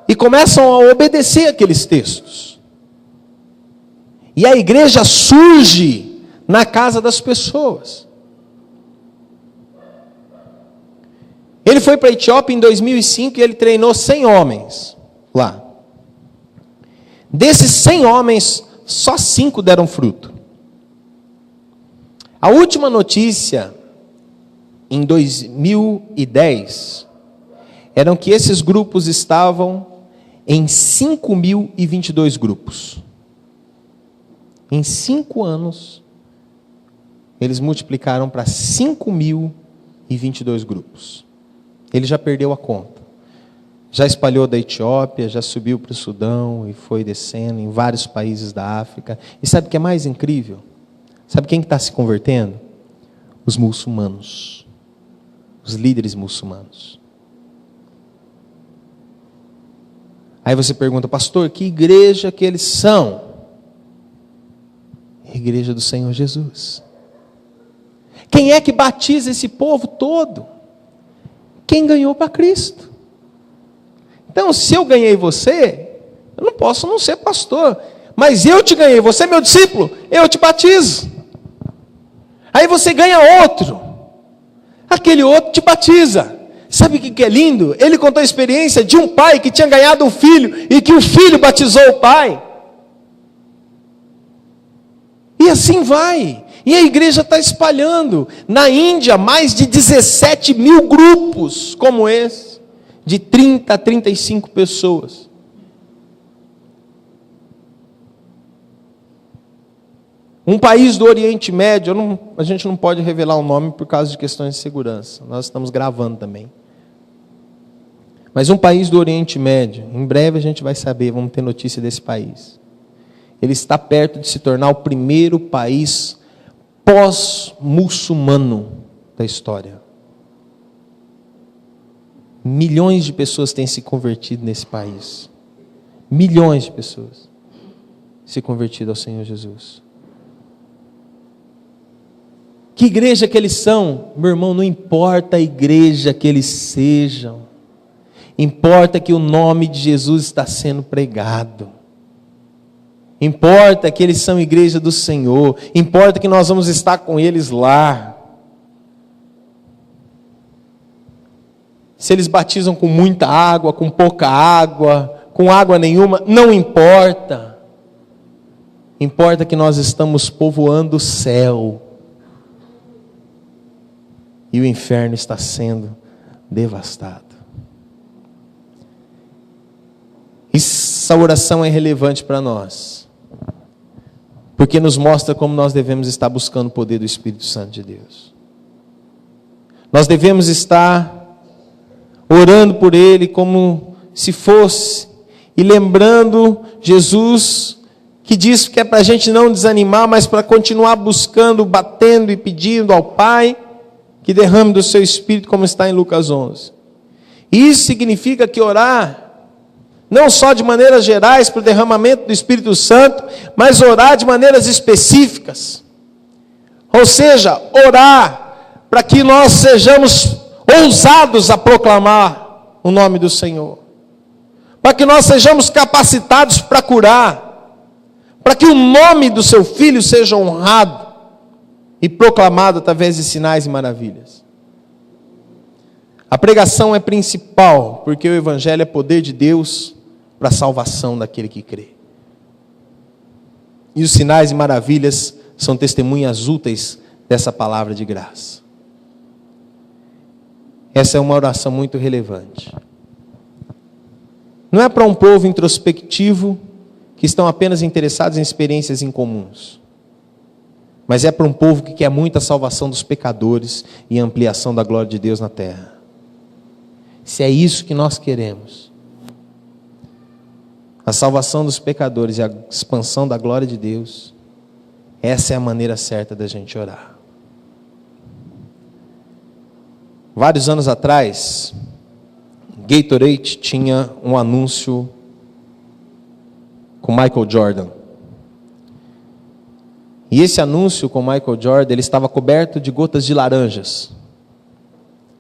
e começam a obedecer aqueles textos. E a igreja surge na casa das pessoas. Ele foi para a Etiópia em 2005 e ele treinou 100 homens lá. Desses 100 homens, só 5 deram fruto. A última notícia, em 2010, eram que esses grupos estavam em 5.022 grupos. Em 5 anos, eles multiplicaram para 5.022 grupos. Ele já perdeu a conta. Já espalhou da Etiópia, já subiu para o Sudão e foi descendo em vários países da África. E sabe o que é mais incrível? Sabe quem está se convertendo? Os muçulmanos. Os líderes muçulmanos. Aí você pergunta, pastor, que igreja que eles são? A igreja do Senhor Jesus. Quem é que batiza esse povo todo? Quem ganhou para Cristo. Então, se eu ganhei você, eu não posso não ser pastor. Mas eu te ganhei, você é meu discípulo, eu te batizo. Aí você ganha outro. Aquele outro te batiza. Sabe o que é lindo? Ele contou a experiência de um pai que tinha ganhado um filho e que o filho batizou o pai. E assim vai. E a igreja está espalhando. Na Índia, mais de 17.000 grupos como esse, de 30 a 35 pessoas. Um país do Oriente Médio, a gente não pode revelar o nome por causa de questões de segurança. Nós estamos gravando também. Mas um país do Oriente Médio, em breve a gente vai saber, vamos ter notícia desse país. Ele está perto de se tornar o primeiro país pós-muçulmano da história. Milhões de pessoas têm se convertido nesse país. Milhões de pessoas se convertido ao Senhor Jesus. Que igreja que eles são? Meu irmão, não importa a igreja que eles sejam. Importa que o nome de Jesus está sendo pregado. Importa que eles são igreja do Senhor. Importa que nós vamos estar com eles lá. Se eles batizam com muita água, com pouca água, com água nenhuma, não importa. Importa que nós estamos povoando o céu. E o inferno está sendo devastado. Essa oração é relevante para nós, porque nos mostra como nós devemos estar buscando o poder do Espírito Santo de Deus. Nós devemos estar orando por Ele como se fosse, e lembrando Jesus, que diz que é para a gente não desanimar, mas para continuar buscando, batendo e pedindo ao Pai, que derrame do seu Espírito, como está em Lucas 11. Isso significa que orar, não só de maneiras gerais para o derramamento do Espírito Santo, mas orar de maneiras específicas. Ou seja, orar para que nós sejamos ousados a proclamar o nome do Senhor. Para que nós sejamos capacitados para curar. Para que o nome do seu Filho seja honrado e proclamado através de sinais e maravilhas. A pregação é principal, porque o Evangelho é poder de Deus para a salvação daquele que crê. E os sinais e maravilhas são testemunhas úteis dessa palavra de graça. Essa é uma oração muito relevante. Não é para um povo introspectivo que estão apenas interessados em experiências incomuns, mas é para um povo que quer muito a salvação dos pecadores e a ampliação da glória de Deus na terra. Se é isso que nós queremos, a salvação dos pecadores e a expansão da glória de Deus, essa é a maneira certa da gente orar. Vários anos atrás, Gatorade tinha um anúncio com Michael Jordan. E esse anúncio com Michael Jordan, ele estava coberto de gotas de laranjas,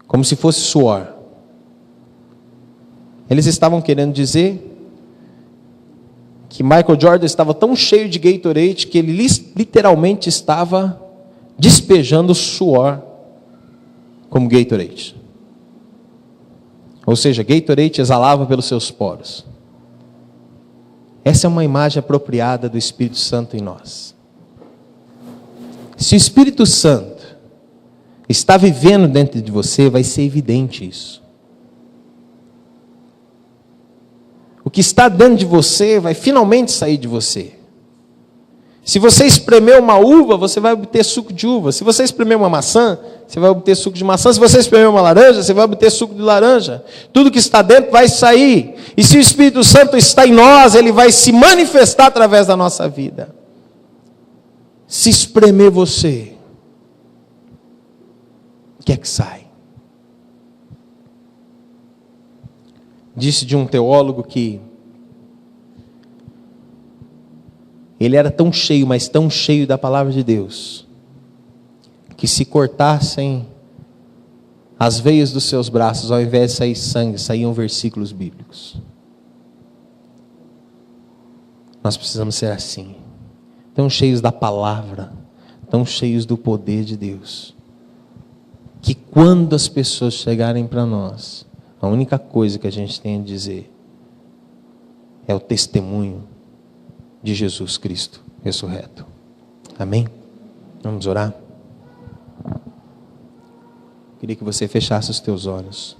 como se fosse suor. Eles estavam querendo dizer que Michael Jordan estava tão cheio de Gatorade que ele literalmente estava despejando suor como Gatorade. Ou seja, Gatorade exalava pelos seus poros. Essa é uma imagem apropriada do Espírito Santo em nós. Se o Espírito Santo está vivendo dentro de você, vai ser evidente isso. O que está dentro de você vai finalmente sair de você. Se você espremer uma uva, você vai obter suco de uva. Se você espremer uma maçã, você vai obter suco de maçã. Se você espremer uma laranja, você vai obter suco de laranja. Tudo que está dentro vai sair. E se o Espírito Santo está em nós, ele vai se manifestar através da nossa vida. Se espremer você, o que é que sai? Disse de um teólogo que ele era tão cheio, mas tão cheio da palavra de Deus, que se cortassem as veias dos seus braços, ao invés de sair sangue, saíam versículos bíblicos. Nós precisamos ser assim, tão cheios da palavra, tão cheios do poder de Deus, que quando as pessoas chegarem para nós, a única coisa que a gente tem a dizer é o testemunho de Jesus Cristo ressurreto. Amém? Vamos orar? Queria que você fechasse os teus olhos.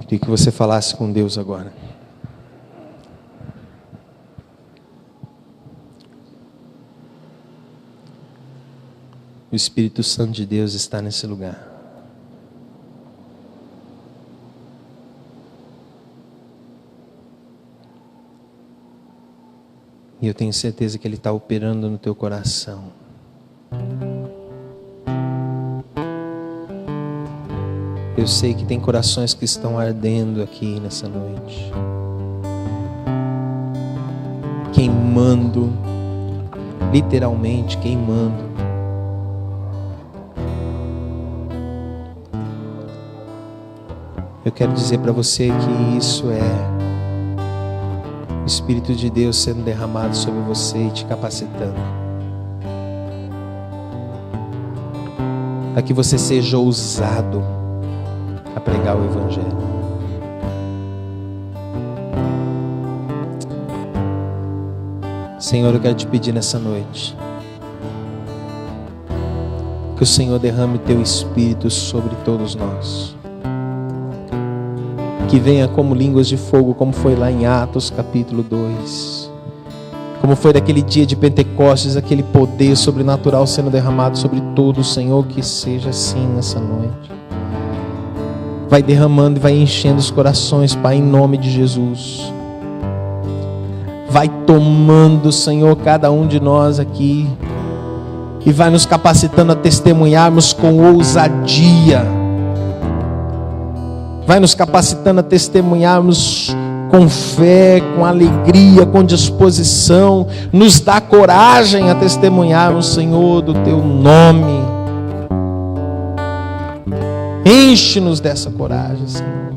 Queria que você falasse com Deus agora. O Espírito Santo de Deus está nesse lugar. E eu tenho certeza que Ele está operando no teu coração. Eu sei que tem corações que estão ardendo aqui nessa noite, queimando, literalmente queimando. Eu quero dizer para você que isso é o Espírito de Deus sendo derramado sobre você e te capacitando, para que você seja ousado a pregar o Evangelho. Senhor, eu quero te pedir nessa noite que o Senhor derrame teu Espírito sobre todos nós, que venha como línguas de fogo, como foi lá em Atos capítulo 2, como foi daquele dia de Pentecostes, aquele poder sobrenatural sendo derramado sobre todos. Senhor, que seja assim nessa noite. Vai derramando e vai enchendo os corações, Pai, em nome de Jesus. Vai tomando, Senhor, cada um de nós aqui e vai nos capacitando a testemunharmos com ousadia. Vai nos capacitando a testemunharmos com fé, com alegria, com disposição. Nos dá coragem a testemunharmos, Senhor, do Teu nome. Enche-nos dessa coragem, Senhor.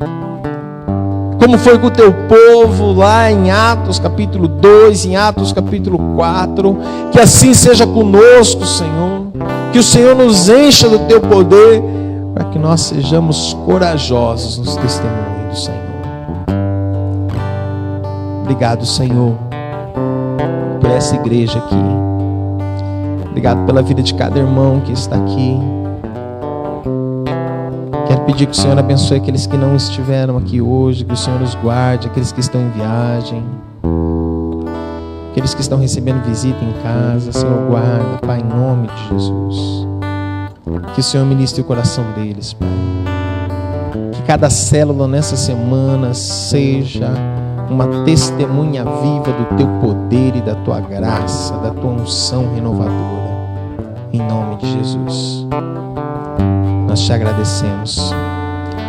Como foi com o Teu povo lá em Atos capítulo 2, em Atos capítulo 4. Que assim seja conosco, Senhor. Que o Senhor nos encha do Teu poder, para que nós sejamos corajosos nos testemunhos do Senhor. Obrigado, Senhor, por essa igreja aqui. Obrigado pela vida de cada irmão que está aqui. Quero pedir que o Senhor abençoe aqueles que não estiveram aqui hoje, que o Senhor os guarde, aqueles que estão em viagem, aqueles que estão recebendo visita em casa. Senhor, guarda, Pai, em nome de Jesus. Que o Senhor ministre o coração deles, Pai. Que cada célula nessa semana seja uma testemunha viva do teu poder e da tua graça, da tua unção renovadora. Em nome de Jesus. Nós te agradecemos.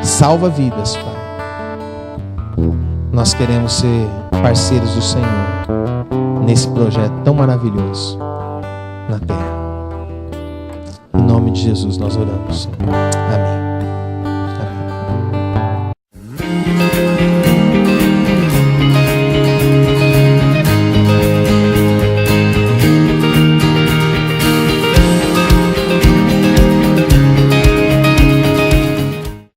Salva vidas, Pai. Nós queremos ser parceiros do Senhor nesse projeto tão maravilhoso na terra. Em nome de Jesus nós oramos, Senhor. Amém.